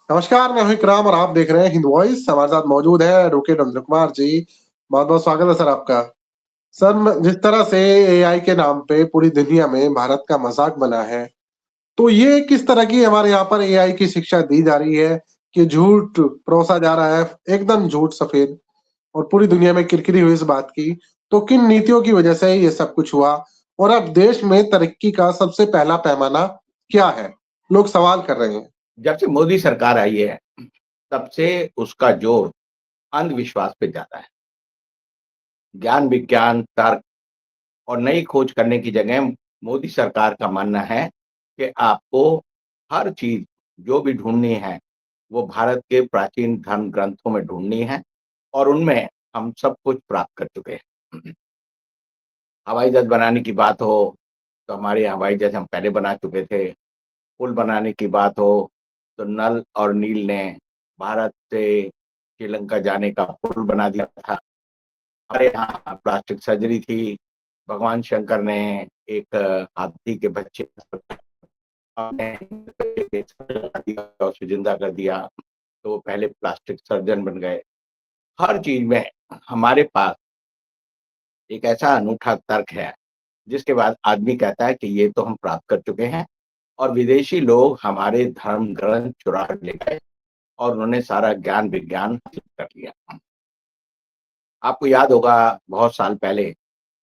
नमस्कार, मैं हूं इकराम और आप देख रहे हैं हिंद वॉइस। हमारे साथ मौजूद है एडवोकेट अंजन कुमार जी। बहुत बहुत स्वागत है सर आपका। सर, जिस तरह से एआई के नाम पे पूरी दुनिया में भारत का मजाक बना है, तो ये किस तरह की हमारे यहाँ पर एआई की शिक्षा दी जा रही है कि झूठ परोसा जा रहा है, एकदम झूठ सफेद, और पूरी दुनिया में किरकिरी हुई इस बात की। तो किन नीतियों की वजह से ये सब कुछ हुआ, और अब देश में तरक्की का सबसे पहला पैमाना क्या है, लोग सवाल कर रहे हैं। जब से मोदी सरकार आई है, तब से उसका जोर अंधविश्वास पे ज़्यादा है। ज्ञान, विज्ञान, तर्क और नई खोज करने की जगह मोदी सरकार का मानना है कि आपको हर चीज़ जो भी ढूँढनी है, वो भारत के प्राचीन धर्म ग्रंथों में ढूँढनी है और उनमें हम सब कुछ प्राप्त कर चुके हैं। हवाई जहाज़ बनाने की बात हो, तो हमारे यहाँ हवाई जहाज़ हम पहले बना चुके थे। पुल बनाने की बात हो, तो नल और नील ने भारत से श्रीलंका जाने का पुल बना दिया था। हमारे यहाँ प्लास्टिक सर्जरी थी, भगवान शंकर ने एक हाथी के बच्चे दिया, उसे ज़िंदा कर दिया, तो वो पहले प्लास्टिक सर्जन बन गए। हर चीज़ में हमारे पास एक ऐसा अनूठा तर्क है, जिसके बाद आदमी कहता है कि ये तो हम प्राप्त कर चुके हैं और विदेशी लोग हमारे धर्म ग्रंथ चुरा कर ले गए और उन्होंने सारा ज्ञान विज्ञान हासिल कर लिया। आपको याद होगा बहुत साल पहले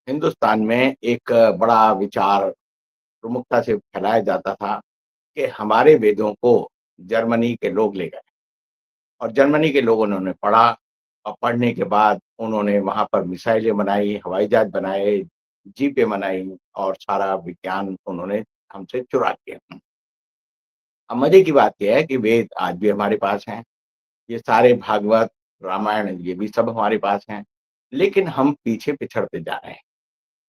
हिंदुस्तान में एक बड़ा विचार प्रमुखता से फैलाया जाता था कि हमारे वेदों को जर्मनी के लोग ले गए और जर्मनी के लोगों ने उन्हें पढ़ा और पढ़ने के बाद उन्होंने वहाँ पर मिसाइलें बनाई, हवाई जहाज बनाए, जीपें बनाई और सारा विज्ञान उन्होंने हमसे चुरा लिया। अब मज़े की बात ये है कि वेद आज भी हमारे पास हैं। ये सारे भागवत, रामायण ये भी सब हमारे पास हैं, लेकिन हम पीछे पिछड़ते जा रहे हैं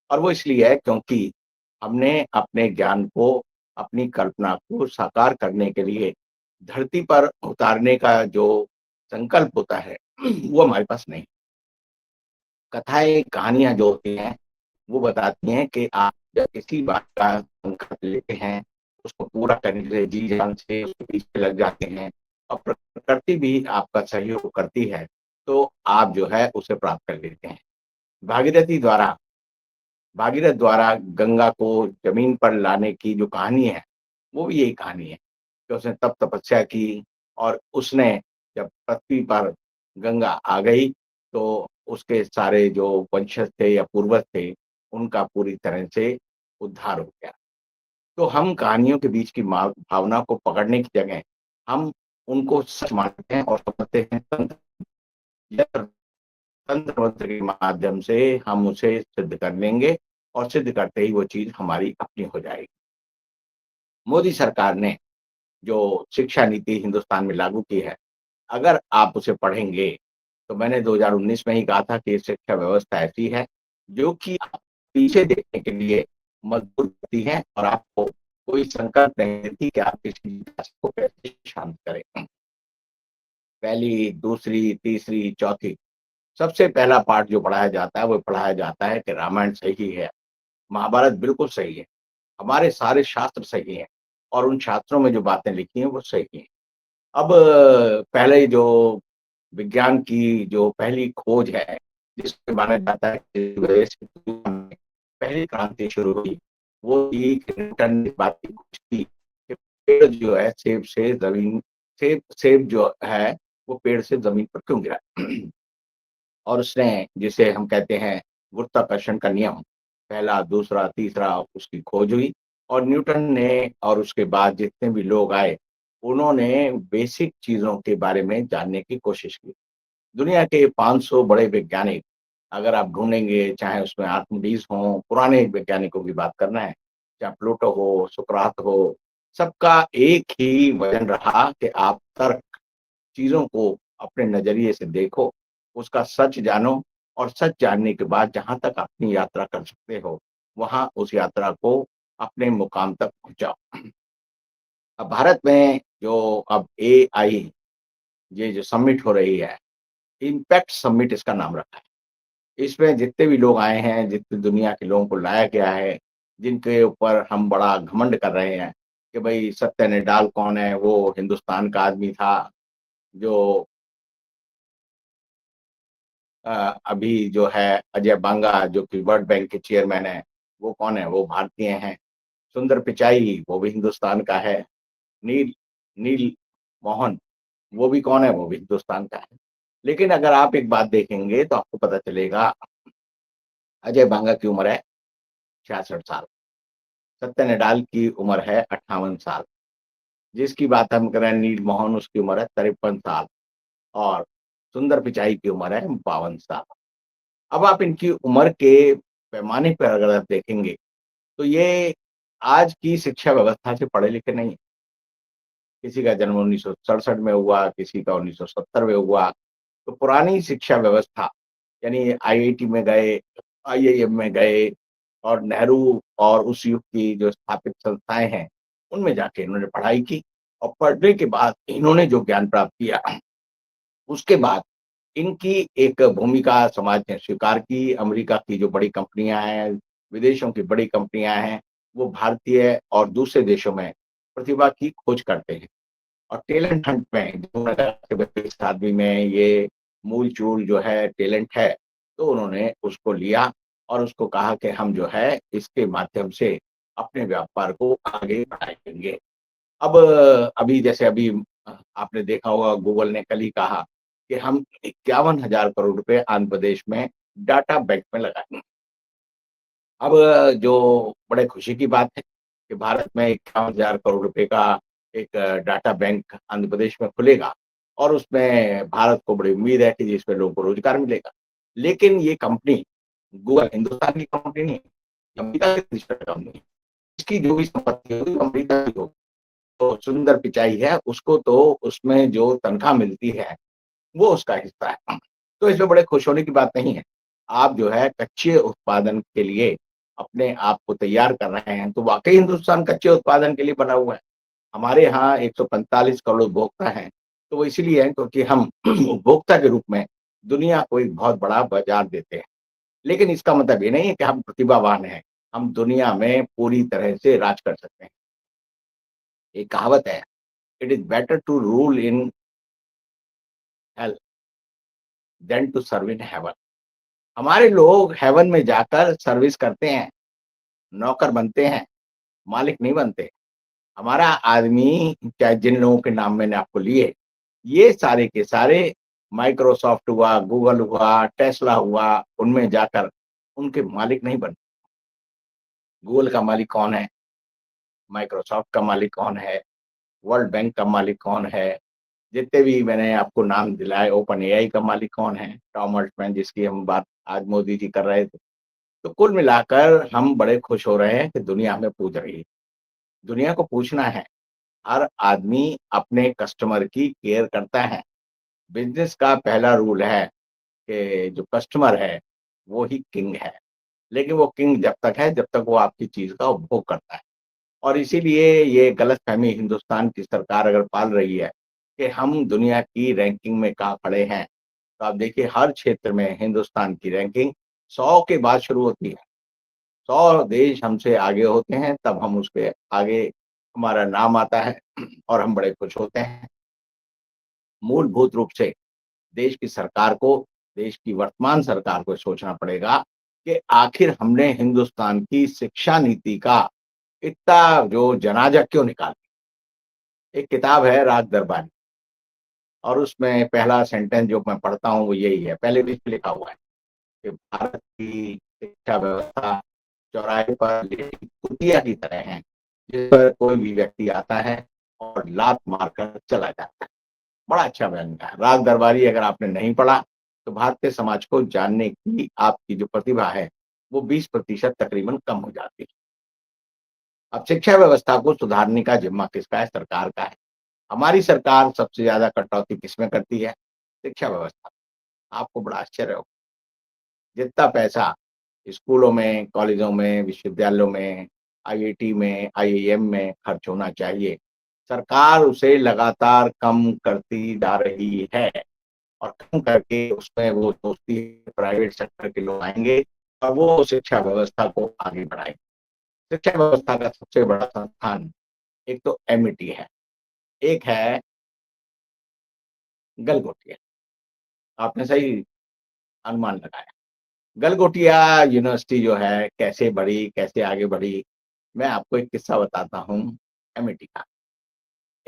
और वो इसलिए है क्योंकि हमने अपने ज्ञान को, अपनी कल्पना को साकार करने के लिए धरती पर उतारने का जो संकल्प होता है, वो हमारे पास नहीं। कथाएँ, कहानियाँ जो होती हैं, वो बताती हैं कि आप जब किसी बात का संकल्प लेते हैं, उसको पूरा करने के लिए जी-जान से उसके पीछे लग जाते हैं और प्रकृति भी आपका सहयोग करती है, तो आप जो है उसे प्राप्त कर लेते हैं। भागीरथी द्वारा भागीरथ द्वारा गंगा को ज़मीन पर लाने की जो कहानी है, वो भी यही कहानी है कि उसने तप तपस्या की और उसने जब पृथ्वी पर गंगा आ गई, तो उसके सारे जो वंशज थे या पूर्वज थे, उनका पूरी तरह से उद्धार हो गया। तो हम कहानियों के बीच की भावना को पकड़ने की जगह हम उनको सच मानते हैं और समझते हैं तंत्र, या तंत्र मंत्र के माध्यम से हम उसे सिद्ध कर लेंगे और सिद्ध करते ही वो चीज़ हमारी अपनी हो जाएगी। मोदी सरकार ने जो शिक्षा नीति हिंदुस्तान में लागू की है, अगर आप उसे पढ़ेंगे, तो मैंने 2019 में ही कहा था कि शिक्षा व्यवस्था ऐसी है, जो कि आप पीछे देखने के लिए मजबूर करती है और आपको कोई संकल्प नहीं देती कि आप किसी विकास को कैसे शांत करें। पहली, दूसरी, तीसरी, चौथी सबसे पहला पाठ जो पढ़ाया जाता है, वो पढ़ाया जाता है कि रामायण सही है, महाभारत बिल्कुल सही है, हमारे सारे शास्त्र सही हैं और उन शास्त्रों में जो बातें लिखी हैं, वो सही हैं। अब पहले जो विज्ञान की जो पहली खोज है, जिसको माना जाता है कि वजह से दुनिया में पहली क्रांति शुरू हुई, वो थी कि न्यूटन ने इस बात की खोज की कि पेड़ जो है सेब जो है, वो पेड़ से ज़मीन पर क्यों गिरा? और उसने जिसे हम कहते हैं गुरुत्वाकर्षण का नियम, पहला, दूसरा, तीसरा उसकी खोज हुई और न्यूटन ने और उसके बाद जितने भी लोग आए, उन्होंने बेसिक चीज़ों के बारे में जानने की कोशिश की। दुनिया के 500 बड़े वैज्ञानिक अगर आप ढूँढेंगे, चाहे उसमें आर्किमिडीज़ हों, पुराने वैज्ञानिकों की बात करना है, चाहे प्लूटो हो, सुकरात हो, सबका एक ही वजन रहा कि आप तर्क चीज़ों को अपने नज़रिए से देखो, उसका सच जानो और सच जानने के बाद जहाँ तक अपनी यात्रा कर सकते हो, वहाँ उस यात्रा को अपने मुकाम तक पहुँचाओ। अब भारत में जो अब एआई ये जो समिट हो रही है, इम्पैक्ट समिट इसका नाम रखा है। इसमें जितने भी लोग आए हैं, जितनी दुनिया के लोगों को लाया गया है, जिनके ऊपर हम बड़ा घमंड कर रहे हैं कि भाई सत्या निडाल कौन है, वो हिंदुस्तान का आदमी था जो अभी जो है अजय बांगा जो कि वर्ल्ड बैंक के चेयरमैन है, वो कौन है, वो भारतीय हैं। सुंदर पिचाई वो भी हिंदुस्तान का है। नील नील मोहन वो भी कौन है, वो भी हिंदुस्तान का है। लेकिन अगर आप एक बात देखेंगे तो आपको पता चलेगा अजय बांगा की उम्र है 66 साल, सत्या निडाल की उम्र है 58 साल, जिसकी बात हम करें नील मोहन उसकी उम्र है 53 साल और सुंदर पिचाई की उम्र है 52 साल। अब आप इनकी उम्र के पैमाने पर अगर आप देखेंगे तो ये आज की शिक्षा व्यवस्था से पढ़े लिखे नहीं है। किसी का जन्म 1967 में हुआ, किसी का 1970 में हुआ। तो पुरानी शिक्षा व्यवस्था यानी आईआईटी में गए, आईआईएम में गए और नेहरू और उस युग की जो स्थापित संस्थाएँ हैं, उनमें जाके इन्होंने पढ़ाई की और पढ़ने के बाद इन्होंने जो ज्ञान प्राप्त किया, उसके बाद इनकी एक भूमिका समाज ने स्वीकार की। अमेरिका की जो बड़ी कंपनियाँ हैं, विदेशों की बड़ी कंपनियाँ हैं, वो भारतीय और दूसरे देशों में प्रतिभा की खोज करते हैं। और टैलेंट हंट में जो इस आदमी में ये मूल-चूल जो है टैलेंट है, तो उन्होंने उसको लिया और उसको कहा कि हम जो है इसके माध्यम से अपने व्यापार को आगे बढ़ाएँगे। अब अभी जैसे अभी आपने देखा होगा गूगल ने कल ही कहा कि हम 51,000 करोड़ रुपए आंध्र प्रदेश में डाटा बैंक में लगाएँगे। अब जो बड़े खुशी की बात है कि भारत में 51,000 करोड़ रुपए का एक डाटा बैंक आंध्र प्रदेश में खुलेगा और उसमें भारत को बड़ी उम्मीद है कि जिसमें लोगों को रोज़गार मिलेगा। लेकिन ये कंपनी गूगल हिंदुस्तान की कंपनी नहीं है, ये अमेरिका की रजिस्टर्ड कंपनी है। इसकी जो भी संपत्ति होगी वो अमेरिका की होगी। तो सुंदर पिचाई है, उसको तो उसमें जो तनख्वाह मिलती है, वो उसका हिस्सा है। तो इसमें बड़े खुश होने की बात नहीं है। आप जो है कच्चे उत्पादन के लिए अपने आप को तैयार कर रहे हैं, तो वाक़ई हिंदुस्तान कच्चे उत्पादन के लिए बना हुआ है। हमारे यहाँ 145 करोड़ उपभोक्ता हैं, तो वो इसीलिए हैं क्योंकि हम उपभोक्ता के रूप में दुनिया को एक बहुत बड़ा बाज़ार देते हैं। लेकिन इसका मतलब ये नहीं है कि हम प्रतिभावान हैं, हम दुनिया में पूरी तरह से राज कर सकते हैं। एक कहावत है, it is better to rule in hell than to serve in heaven. हमारे लोग हेवन में जाकर सर्विस करते हैं, नौकर बनते हैं, मालिक नहीं बनते। हमारा आदमी चाहे जिन लोगों के नाम मैंने आपको लिए, ये सारे के सारे माइक्रोसॉफ्ट हुआ, गूगल हुआ, टेस्ला हुआ, उनमें जाकर उनके मालिक नहीं बनते। गूगल का मालिक कौन है? माइक्रोसॉफ्ट का मालिक कौन है? वर्ल्ड बैंक का मालिक कौन है? जितने भी मैंने आपको नाम दिलाए, ओपन एआई का मालिक कौन है? टॉम अल्टमैन जिसकी हम बात आज मोदी जी कर रहे थे। तो कुल मिलाकर हम बड़े खुश हो रहे हैं कि दुनिया हमें पूज रही है। दुनिया को पूछना है, हर आदमी अपने कस्टमर की केयर करता है। बिज़नेस का पहला रूल है कि जो कस्टमर है, वो ही किंग है। लेकिन वो किंग जब तक है, जब तक वो आपकी चीज़ का उपभोग करता है। और इसीलिए ये गलतफ़हमी हिंदुस्तान की सरकार अगर पाल रही है कि हम दुनिया की रैंकिंग में कहाँ खड़े हैं, तो आप देखिए हर क्षेत्र में हिंदुस्तान की रैंकिंग 100 के बाद शुरू होती है। 100 देश हमसे आगे होते हैं, तब हम उसके आगे हमारा नाम आता है और हम बड़े खुश होते हैं। मूलभूत रूप से देश की सरकार को, देश की वर्तमान सरकार को सोचना पड़ेगा कि आखिर हमने हिंदुस्तान की शिक्षा नीति का इतना जो जनाजा क्यों निकाला? एक किताब है राग दरबारी और उसमें पहला सेंटेंस जो मैं पढ़ता हूँ वो यही है, पहले भी लिखा हुआ है कि भारत की शिक्षा व्यवस्था चौराहे पर लेटी कुतिया की तरह है, जिस पर कोई भी व्यक्ति आता है और लात मारकर चला जाता है। बड़ा अच्छा बयान है। राग दरबारी अगर आपने नहीं पढ़ा, तो भारतीय समाज को जानने की आपकी जो प्रतिभा है, वो 20% तकरीबन कम हो जाती है। अब शिक्षा व्यवस्था को सुधारने का जिम्मा किसका है? सरकार का है। हमारी सरकार सबसे ज़्यादा कटौती किसमें करती है? शिक्षा व्यवस्था। आपको बड़ा आश्चर्य होगा, जितना पैसा स्कूलों में, कॉलेजों में, विश्वविद्यालयों में, आईआईटी में, आईआईएम में खर्च होना चाहिए, सरकार उसे लगातार कम करती जा रही है और कम करके उसमें वो सोचती है प्राइवेट सेक्टर के लोग आएँगे और वो शिक्षा व्यवस्था को आगे बढ़ाएँगे। शिक्षा व्यवस्था का सबसे बड़ा संस्थान एक तो एमिटी है, एक है गलगोटिया। आपने सही अनुमान लगाया। गलगोटिया यूनिवर्सिटी जो है कैसे बढ़ी, कैसे आगे बढ़ी, मैं आपको एक किस्सा बताता हूँ एमिटी का।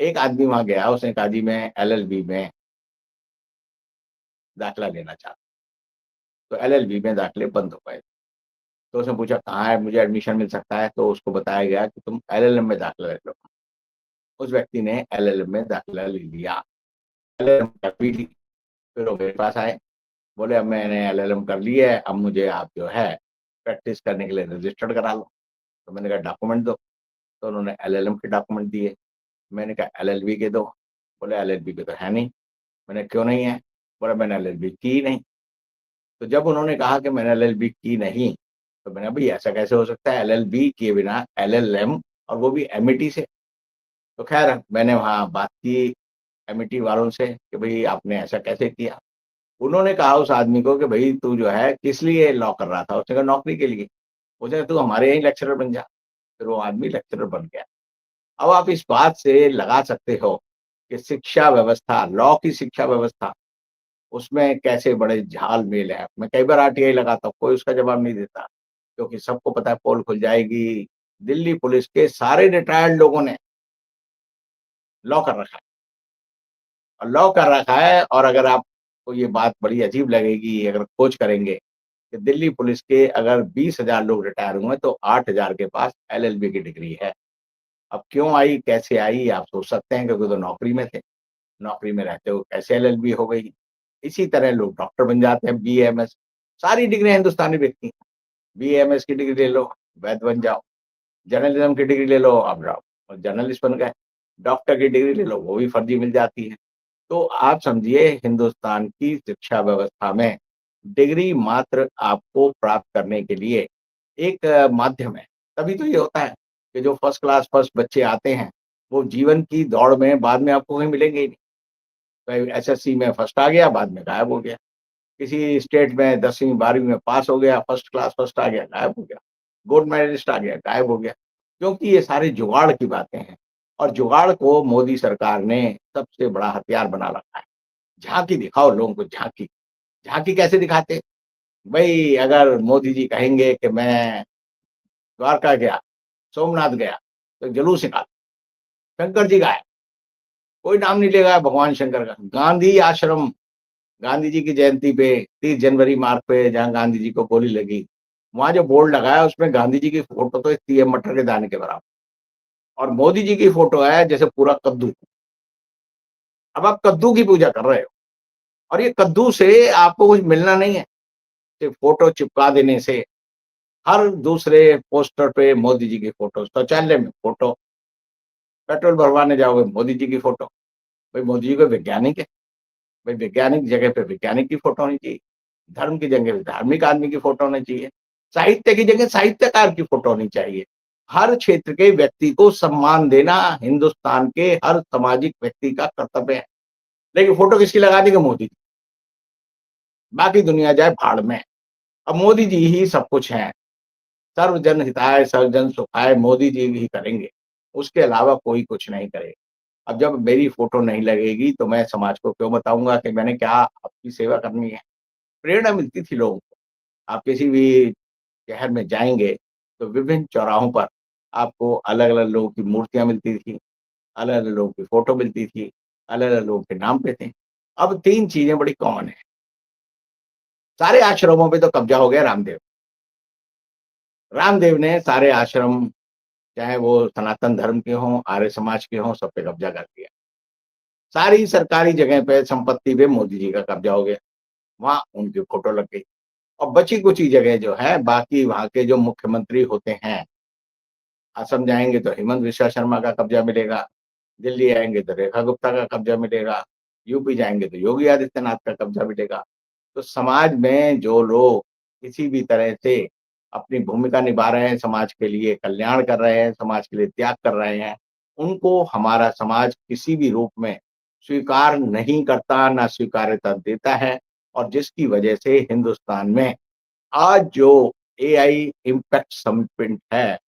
एक आदमी वहाँ गया, उसने कहा जी मैं एलएलबी में दाखिला लेना चाहता हूँ। तो एलएलबी में दाखिले बंद हो गए। तो उसने पूछा कहाँ है मुझे एडमिशन मिल सकता है? तो उसको बताया गया कि तुम एलएलएम में दाखिला ले लो। उस व्यक्ति ने एलएलएम में दाखिला ले लिया, एलएलएम कर भी ली। फिर वो मेरे पास आए, बोले अब मैंने एलएलएम कर ली है, अब मुझे आप जो है प्रैक्टिस करने के लिए रजिस्टर्ड करा लो। तो मैंने कहा डॉक्यूमेंट दो। तो उन्होंने एलएलएम के डॉक्यूमेंट दिए। मैंने कहा एलएलबी के दो। बोले एलएलबी के तो है नहीं। मैंने क्यों नहीं है? बोला मैंने एलएलबी की ही नहीं। तो जब उन्होंने कहा कि मैंने एलएलबी की नहीं, तो मैंने भाई ऐसा कैसे हो सकता है एलएलबी किए बिना एलएलएम, और वो भी एमिटी से। तो खैर मैंने वहाँ बात की एमिटी वालों से कि भाई आपने ऐसा कैसे किया? उन्होंने कहा उस आदमी को कि भाई तू जो है किस लिए लॉ कर रहा था? उसने कहा नौकरी के लिए। उसने तू हमारे यहीं लेक्चरर बन जा। फिर वो आदमी लेक्चरर बन गया। अब आप इस बात से लगा सकते हो कि शिक्षा व्यवस्था, लॉ की शिक्षा व्यवस्था, उसमें कैसे बड़े झाल-मेल है। मैं कई बार आरटीआई लगाता हूँ, कोई उसका जवाब नहीं देता, क्योंकि सबको पता है पोल खुल जाएगी। दिल्ली पुलिस के सारे रिटायर्ड लोगों ने लॉ कर रखा है, और लॉ कर रखा है। और अगर आपको ये बात बड़ी अजीब लगेगी, अगर खोज करेंगे कि दिल्ली पुलिस के अगर 20,000 लोग रिटायर हुए, तो 8,000 के पास एलएलबी की डिग्री है। अब क्यों आई, कैसे आई, आप सोच सकते हैं, क्योंकि तो नौकरी में थे। नौकरी में रहते हुए कैसे एलएलबी हो गई। इसी तरह लोग डॉक्टर बन जाते हैं, बीएएमएस, सारी डिग्रियाँ हिंदुस्तानी व्यक्ति हैं। बीएएमएस की डिग्री ले लो, वैद्य बन जाओ। जर्नलिज्म की डिग्री ले लो, आप जर्नलिस्ट बन गए। डॉक्टर की डिग्री ले लो, वो भी फर्जी मिल जाती है। तो आप समझिए हिंदुस्तान की शिक्षा व्यवस्था में डिग्री मात्र आपको प्राप्त करने के लिए एक माध्यम है। तभी तो ये होता है कि जो फर्स्ट क्लास फर्स्ट बच्चे आते हैं, वो जीवन की दौड़ में बाद में आपको कहीं मिलेंगे ही नहीं। कहीं एसएससी में फर्स्ट आ गया, बाद में गायब हो गया। किसी स्टेट में 10वीं 12वीं में पास हो गया, फर्स्ट क्लास फर्स्ट आ गया, गायब हो गया। गोल्ड मेडलिस्ट आ गया, गायब हो गया। क्योंकि ये सारे जुगाड़ की बातें हैं, और जुगाड़ को मोदी सरकार ने सबसे बड़ा हथियार बना रखा है। झाँकी दिखाओ लोगों को, झाँकी। झाँकी कैसे दिखाते? भई अगर मोदी जी कहेंगे कि मैं द्वारका गया, सोमनाथ गया, तो जुलूस निकालो। शंकर जी गायब, कोई नाम नहीं लेगा भगवान शंकर का। गांधी आश्रम, गांधी जी की जयंती पे 30 जनवरी मार्ग पे जहाँ गांधी जी को गोली लगी, वहाँ जो बोर्ड लगा है उसमें गांधी जी की फोटो तो इतनी है मटर के दाने के बराबर, और मोदी जी की फोटो है जैसे पूरा कद्दू। अब आप कद्दू की पूजा कर रहे हो, और ये कद्दू से आपको कुछ मिलना नहीं है। सिर्फ फोटो चिपका देने से हर दूसरे पोस्टर पे मोदी जी की फोटो, शौचालय में फोटो, पेट्रोल भरवाने जाओगे मोदी जी की फोटो। भाई मोदी जी कोई वैज्ञानिक है? भाई वैज्ञानिक जगह पे वैज्ञानिक की फोटो होनी चाहिए, धर्म की जगह पे धार्मिक आदमी की फोटो होनी चाहिए, साहित्य की जगह साहित्यकार की फोटो होनी चाहिए। हर क्षेत्र के व्यक्ति को सम्मान देना हिंदुस्तान के हर सामाजिक व्यक्ति का कर्तव्य है। लेकिन फोटो किसकी लगा देंगे? मोदी जी। बाकी दुनिया जाए भाड़ में। अब मोदी जी ही सब कुछ हैं। सर्वजन हिताय सर्वजन सुखाय मोदी जी ही करेंगे, उसके अलावा कोई कुछ नहीं करेगा। अब जब मेरी फोटो नहीं लगेगी तो मैं समाज को क्यों बताऊंगा कि मैंने क्या आपकी सेवा करनी है? प्रेरणा मिलती थी लोगों को। आप किसी भी शहर में जाएँगे, तो विभिन्न चौराहों पर आपको अलग-अलग लोगों की मूर्तियाँ मिलती थी, अलग-अलग लोगों की फ़ोटो मिलती थी, अलग-अलग लोगों के नाम पे थे। अब 3 चीज़ें बड़ी कॉमन हैं। सारे आश्रमों पे तो कब्ज़ा हो गया रामदेव। रामदेव ने सारे आश्रम, चाहे वो सनातन धर्म के हों, आर्य समाज के हों, सब पे कब्ज़ा कर दिया। सारी सरकारी जगह पे संपत्ति पे मोदी जी का कब्ज़ा हो गया। वहाँ उनकी फ़ोटो लग गई। और बची-कुची जगह जो है, बाकी वहाँ के जो मुख्यमंत्री होते हैं, असम जाएँगे तो हेमंत विश्वा शर्मा का कब्ज़ा मिलेगा, दिल्ली आएँगे तो रेखा गुप्ता का कब्ज़ा मिलेगा, यूपी जाएँगे तो योगी आदित्यनाथ का कब्ज़ा मिलेगा। तो समाज में जो लोग किसी भी तरह से अपनी भूमिका निभा रहे हैं, समाज के लिए कल्याण कर रहे हैं, समाज के लिए त्याग कर रहे हैं, उनको हमारा समाज किसी भी रूप में स्वीकार नहीं करता, ना स्वीकार्यता देता है। और जिसकी वजह से हिंदुस्तान में आज जो एआई इम्पैक्ट समिट है,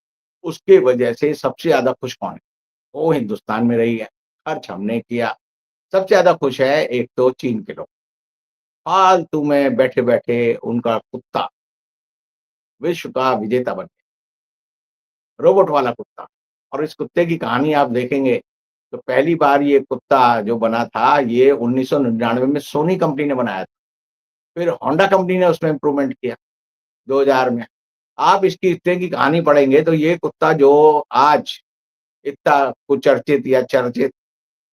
उसके वजह से सबसे ज़्यादा खुश कौन है? वो हिंदुस्तान में रही है, खर्च हमने किया। सबसे ज़्यादा खुश है एक तो चीन के लोग, फालतू में बैठे-बैठे उनका कुत्ता विश्व का विजेता बन गया, रोबोट वाला कुत्ता। और इस कुत्ते की कहानी आप देखेंगे, तो पहली बार ये कुत्ता जो बना था, ये 1999 में सोनी कंपनी ने बनाया था। फिर होंडा कंपनी ने उसमें इम्प्रूवमेंट किया 2000 में। आप इसकी हिस्ट्री की कहानी पढ़ेंगे तो ये कुत्ता जो आज इतना कुचर्चित या चर्चित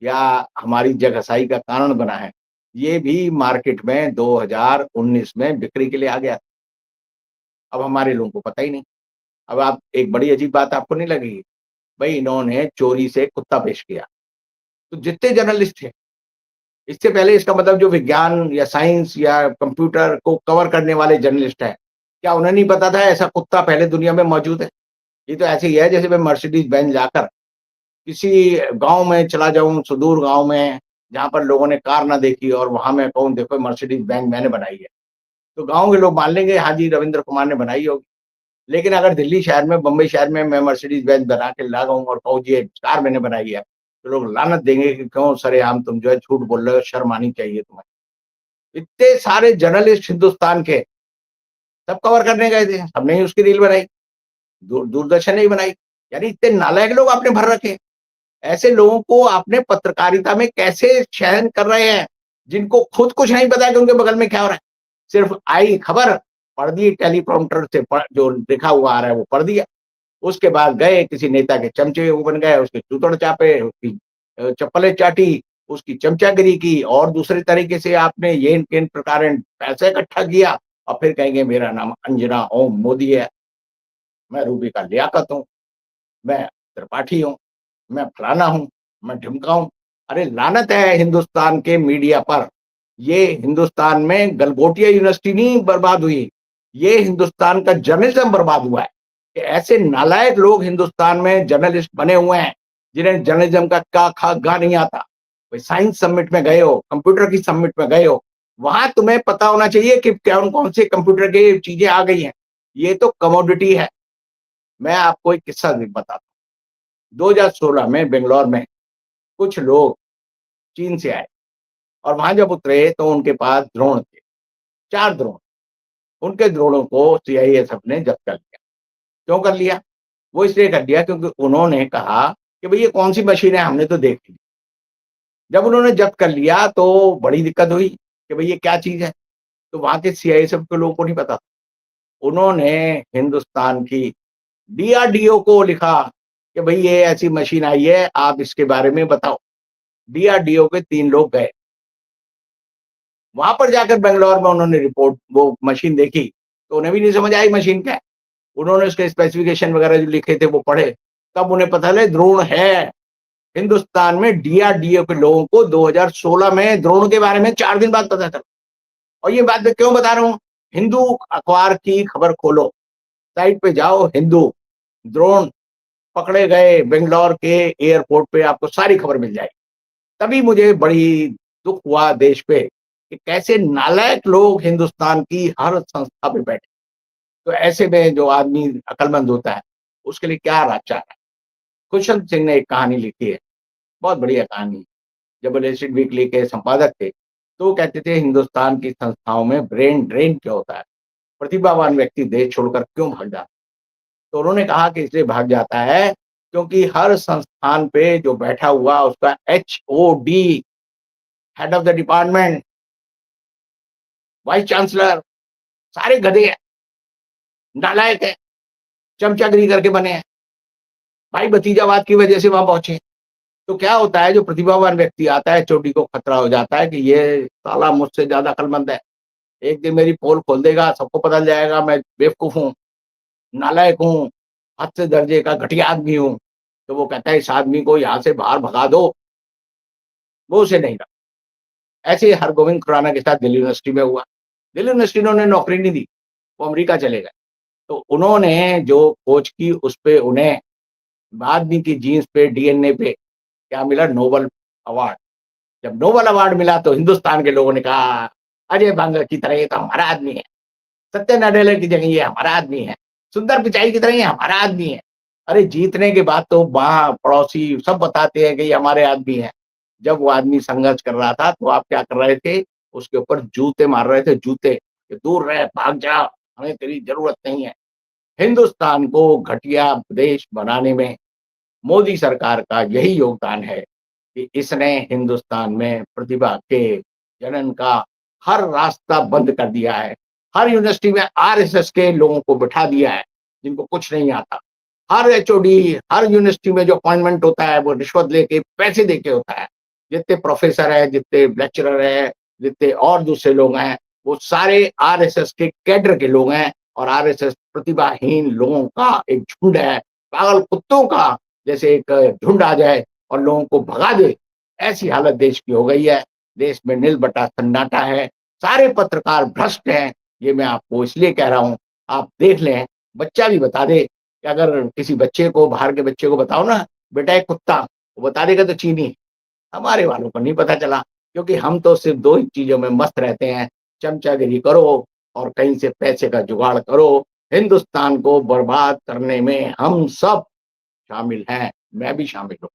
या हमारी जगहसाई का कारण बना है, ये भी मार्केट में 2019 में बिक्री के लिए आ गया। अब हमारे लोगों को पता ही नहीं। अब आप एक बड़ी अजीब बात आपको नहीं लगेगी? भई इन्होंने चोरी से कुत्ता पेश किया। तो जितने जर्नलिस्ट थे, इससे पहले इसका मतलब जो विज्ञान या साइंस या कंप्यूटर को कवर करने वाले जर्नलिस्ट हैं, क्या उन्हें नहीं पता था ऐसा कुत्ता पहले दुनिया में मौजूद है? ये तो ऐसे ही है जैसे मैं मर्सिडीज़ बेंज लाकर किसी गाँव में चला जाऊँ, सुदूर गाँव में, जहाँ पर लोगों ने कार ना देखी और वहाँ मैं कहूँ देखो मर्सिडीज़ बेंज मैंने बनाई है। तो गाँव के लोग मान लेंगे हाँ जी, रविंद्र कुमार ने बनाई होगी। लेकिन अगर दिल्ली शहर में, बम्बई शहर में मैं मर्सिडीज़ बेंज बना के ला जाऊँ और कहूँ जी ये कार मैंने बनाई है, तो लोग लानत देंगे कि क्यों सरेआम तुम जो है झूठ बोल रहे हो, शर्म आनी चाहिए तुम्हें। इतने सारे जर्नलिस्ट हिंदुस्तान के, सब कवर करने गए थे, सबने ही उसकी रील बनाई, दूरदर्शन ने ही बनाई। यानी इतने नालायक लोग आपने भर रखे। ऐसे लोगों को आपने पत्रकारिता में कैसे चयन कर रहे हैं, जिनको खुद कुछ नहीं पता है कि उनके बगल में क्या हो रहा है। सिर्फ आई खबर, पढ़ दी टेलीप्रॉम्प्टर से जो लिखा हुआ आ रहा है वो पढ़ दिया। उसके बाद गए किसी नेता के चमचे वो बन गए, उसके जूतड़ चापे, उसकी चप्पलें चाटी, उसकी चमचागिरी की और दूसरे तरीके से आपने ये इन प्रकार पैसा इकट्ठा किया और फिर कहेंगे मेरा नाम अंजना ओम मोदी है, मैं रूबी का लियाकत हूँ, मैं त्रिपाठी हूँ, मैं फलाना हूँ, मैं ढिमका हूँ। अरे लानत है हिंदुस्तान के मीडिया पर। ये हिंदुस्तान में गलगोटिया यूनिवर्सिटी नहीं बर्बाद हुई, ये हिंदुस्तान का जर्नलिज्म बर्बाद हुआ है। कि ऐसे नालायक लोग हिंदुस्तान में जर्नलिस्ट बने हुए हैं, जिन्हें जर्नलिज्म का क, ख, ग नहीं आता। कोई साइंस समिट में गए हो, कंप्यूटर की समिट में गए हो, वहाँ तुम्हें पता होना चाहिए कि कौन-कौन से कंप्यूटर की चीज़ें आ गई हैं। ये तो कमोडिटी है। मैं आपको एक किस्सा भी बताता हूँ। 2016 में बैंगलोर में कुछ लोग चीन से आए और वहाँ जब उतरे तो उनके पास ड्रोन थे, 4 ड्रोन। उनके ड्रोनों को सीआईएसएफ ने जब्त कर लिया। क्यों कर लिया? वो इसलिए कर लिया क्योंकि उन्होंने कहा कि भई ये कौन-सी मशीन है हमने तो देख ली। जब उन्होंने जब्त कर लिया तो बड़ी दिक्कत हुई कि भई ये क्या चीज़ है? तो वहाँ के सीआईएसएफ के लोगों को नहीं पता। उन्होंने हिंदुस्तान की डीआरडीओ को लिखा कि भई ये ऐसी मशीन आई है, आप इसके बारे में बताओ। डीआरडीओ के 3 लोग गए। वहाँ पर जाकर बैंगलोर में उन्होंने रिपोर्ट वो मशीन देखी, तो उन्हें भी नहीं समझ आई मशीन क्या है। उन्होंने उसके स्पेसिफिकेशन वगैरह जो लिखे थे वो पढ़े, तब उन्हें पता चला ड्रोन है। हिंदुस्तान में डीआरडीओ के लोगों को 2016 में ड्रोन के बारे में 4 दिन बाद पता चला। और ये बात मैं क्यों बता रहा हूँ? हिंदू अखबार की खबर खोलो, साइट पे जाओ हिंदू, ड्रोन पकड़े गए बैंगलोर के एयरपोर्ट पे आपको सारी खबर मिल जाएगी। तभी मुझे बड़ी दुःख हुआ देश पे कि कैसे नालायक लोग हिंदुस्तान की हर संस्था पे बैठे। तो ऐसे में जो आदमी अक्लमंद होता है, उसके लिए क्या रास्ता है? खुशवंत सिंह ने एक कहानी लिखी है, बहुत बढ़िया कहानी। जब वो एसिड वीकली के संपादक थे, तो वो कहते थे हिंदुस्तान की संस्थाओं में ब्रेन ड्रेन क्यों होता है? प्रतिभावान व्यक्ति देश छोड़कर क्यों भाग जाता है? तो उन्होंने कहा कि इसलिए भाग जाता है क्योंकि हर संस्थान पे जो बैठा हुआ उसका HOD, head of the department, vice chancellor, सारे गधे हैं, नालायक हैं, चमचागिरी करके बने हैं। भाई भतीजावाद की वजह से वहाँ पहुँचे। तो क्या होता है जो प्रतिभावान व्यक्ति आता है, एचओडी को खतरा हो जाता है कि ये साला मुझसे ज़्यादा अक्लमंद है। एक दिन मेरी पोल खोल देगा, सबको पता चल जाएगा मैं बेवकूफ़ हूँ, नालायक हूँ, हद से दर्जे का घटिया आदमी हूँ। तो वो कहता है इस आदमी को यहाँ से बाहर भगा दो, वो उसे नहीं रखा। ऐसे ही हरगोविंद खुराना के साथ दिल्ली यूनिवर्सिटी में हुआ। दिल्ली यूनिवर्सिटी ने उन्हें नौकरी नहीं दी, वो अमेरिका चले गए। तो उन्होंने जो खोज की उस पे उन्हें आदमी की जीन्स पे, डीएनए पे क्या मिला? Nobel award. जब नोबेल अवार्ड मिला तो हिंदुस्तान के लोगों ने कहा, अजय बांगर की तरह ये तो हमारा आदमी है, सत्या नडेला की जगह ये हमारा आदमी है, सुंदर पिचाई की तरह ये हमारा आदमी है। अरे जीतने के बाद तो वहाँ पड़ोसी सब बताते हैं कि ये हमारे आदमी हैं। जब वो आदमी संघर्ष कर रहा था, तो आप क्या कर रहे थे? उसके ऊपर जूते मार रहे थे, जूते, कि दूर रह, भाग जा, हमें तेरी ज़रूरत नहीं है। हिंदुस्तान को घटिया देश बनाने में मोदी सरकार का यही योगदान है कि इसने हिंदुस्तान में प्रतिभा के जनन का हर रास्ता बंद कर दिया है। हर यूनिवर्सिटी में आरएसएस के लोगों को बिठा दिया है, जिनको कुछ नहीं आता। हर एचओडी, हर यूनिवर्सिटी में जो अपॉइंटमेंट होता है, वो रिश्वत लेके, पैसे देके होता है। जितने प्रोफ़ेसर हैं, जितने लेक्चरर हैं, जितने और दूसरे लोग हैं, वो सारे आरएसएस के कैडर के लोग हैं और आरएसएस प्रतिभाहीन लोगों का एक झुंड है, पागल कुत्तों का जैसे एक झुंड आ जाए और लोगों को भगा दे, ऐसी हालत देश की हो गई है। देश में नील-बटा सन्नाटा है, सारे पत्रकार भ्रष्ट हैं, ये मैं आपको इसलिए कह रहा हूँ, आप देख लें, बच्चा भी बता दे कि अगर किसी बच्चे को, बाहर के बच्चे को बताओ ना, बेटा एक कुत्ता, वो बता देगा तो चीनी। हमारे वालों को नहीं पता चला, क्योंकि हम तो सिर्फ़ 2 ही चीज़ों में मस्त रहते हैं, चमचागिरी करो और कहीं से पैसे का जुगाड़ करो। हिंदुस्तान को बर्बाद करने में हम सब शामिल हैं, मैं भी शामिल हूँ,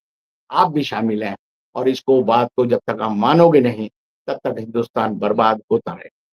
आप भी शामिल हैं और इसको बात को जब तक आप मानोगे नहीं, तब तक हिंदुस्तान बर्बाद होता रहेगा।